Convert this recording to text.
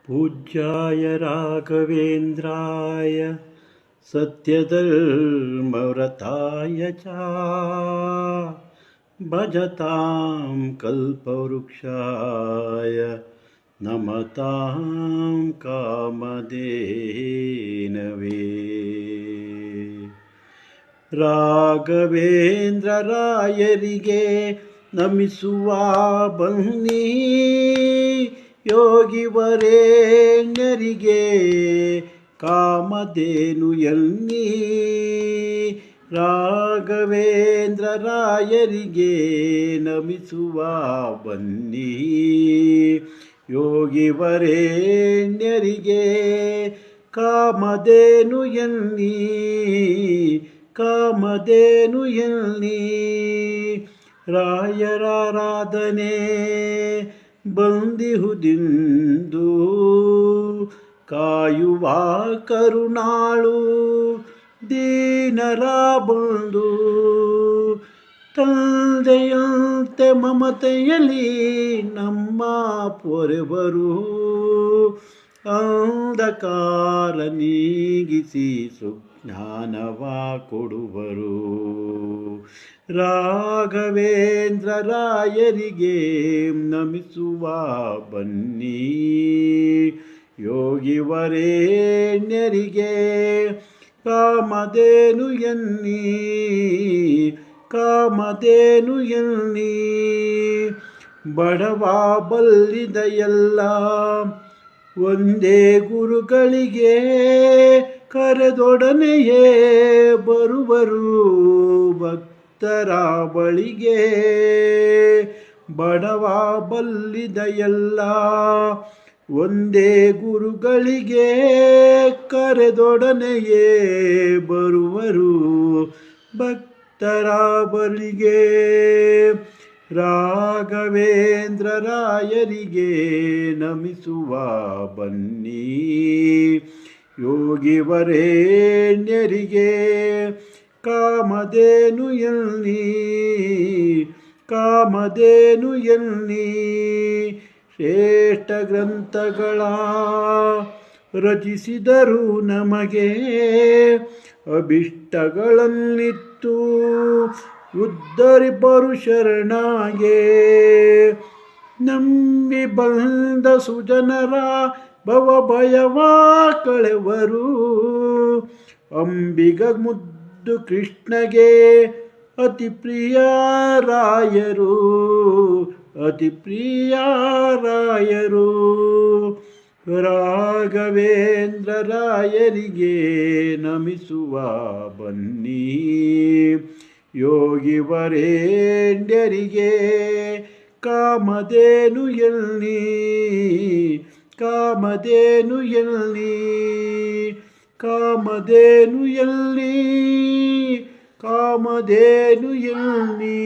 पूज्याय राघवेन्द्राय सत्यधर्मव्रताय च भजतां कल्पवृक्षाय नमतां कामधेनवे। ರಾಘವೇಂದ್ರರಾಯರಿಗೆ ನಮಿಸುವ ಬನ್ನಿ, ಯೋಗಿ ವರೇಣ್ಯರಿಗೆ ಕಾಮಧೇನು ಎನ್ನಿ. ರಾಘವೇಂದ್ರರಾಯರಿಗೆ ನಮಿಸುವ ಬನ್ನಿ, ಯೋಗಿ ವರೇಣ್ಯರಿಗೆ ಕಾಮಧೇನು ಎನ್ನಿ, ಕಾಮಧೇನು ಎನ್ನಿ. ರಾಯರಾರಾಧನೆ ಬಂದಿಹುದಿಂದು, ಕಾಯುವ ಕರುಣಾಳು ದೀನರ ಬಂದು. ತಂದೆಯಂತೆ ಮಮತೆಯಲಿ ನಮ್ಮ ಪೊರೆವರು, ಅಂಧಕಾರ ನೀಗಿಸಿ ಸುಜ್ಞಾನವ ಕೊಡುವರು. ರಾಘವೇಂದ್ರರಾಯರಿಗೆ ನಮಿಸುವ ಬನ್ನಿ, ಯೋಗಿ ವರೇಣ್ಯರಿಗೆ ಕಾಮಧೇನು ಎನ್ನಿ, ಕಾಮಧೇನು ಎನ್ನಿ. ಬಡವ ಬಲ್ಲಿದ ಎಲ್ಲ ಒಂದೇ ಗುರುಗಳಿಗೆ ಕರೆದೊಡನೆಯೇ ಬರುವರು ಭಕ್ತರ ಬಳಿಗೆ. ಬಡವ ಬಲ್ಲಿದ ಎಲ್ಲ ಒಂದೇ ಗುರುಗಳಿಗೆ ಕರೆದೊಡನೆಯೇ ಬರುವರು ಭಕ್ತರ ಬಳಿಗೆ. ರಾಘವೇಂದ್ರರಾಯರಿಗೆ ನಮಿಸುವ ಬನ್ನಿ, ಯೋಗಿ ವರೇಣ್ಯರಿಗೆ ಕಾಮಧೇನು ಎನ್ನಿ, ಕಾಮಧೇನು ಎನ್ನಿ. ಶ್ರೇಷ್ಠ ಗ್ರಂಥಗಳ ರಚಿಸಿದರು ನಮಗೆ, ಅಭಿಷ್ಟಗಳನ್ನಿತ್ತು ಉದ್ಧರಿಬ್ಬರು ಶರಣಾಗೆ. ನಂಬಿ ಬಂದ ಸುಜನರ ಭವಭಯವ ಕಳೆವರು, ಅಂಬಿಗ ಮುದ್ದು ಕೃಷ್ಣಗೆ ಅತಿ ಪ್ರಿಯರಾಯರು, ಅತಿ ಪ್ರಿಯರಾಯರು. ರಾಘವೇಂದ್ರರಾಯರಿಗೆ ನಮಿಸುವ ಬನ್ನಿ, ಯೋಗಿ ವರೇಣ್ಯರಿಗೆ ಕಾಮಧೇನು ಎನ್ನಿ, ಕಾಮಧೇನು ಎನ್ನಿ, ಕಾಮಧೇನು ಎನ್ನಿ, ಕಾಮಧೇನು ಎನ್ನಿ.